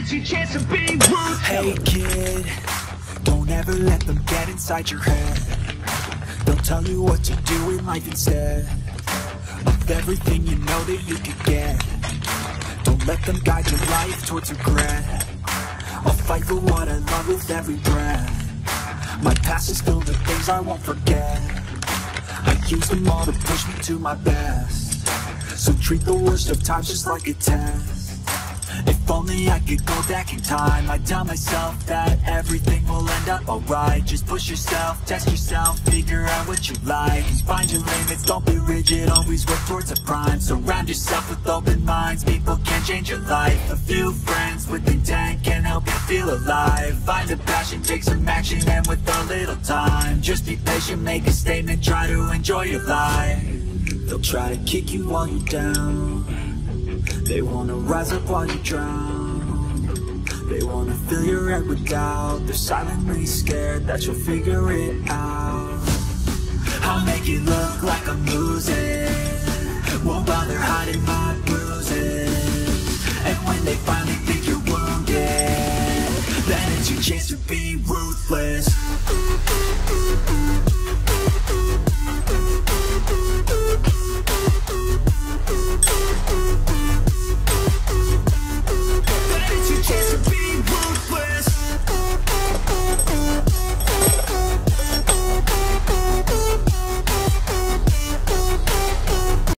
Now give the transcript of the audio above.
it's your chance to be ruthless. Hey kid, don't ever let them get inside your head. They'll tell you what to do in life instead of everything you know that you could get. Don't let them guide your life towards regret. I'll fight for what I love with every breath. My past is filled with things I won't forget. I use them all to push me to my best. So treat the worst of times just like a test. If only I could go back in time, I'd tell myself that everything will end up alright. Just push yourself, test yourself, figure out what you like, and find your limits, don't be rigid, always work towards a prime. Surround yourself with open minds, people can change your life. A few friends with intent can help you feel alive. Find a passion, take some action, and with a little time, just be patient, make a statement, try to enjoy your life. They'll try to kick you while you're down. They wanna rise up while you drown. They wanna fill your head with doubt. They're silently scared that you'll figure it out. I'll make it look like I'm losing, won't bother hiding my bruises. And when they finally think you're wounded, then it's your chance to be ruthless.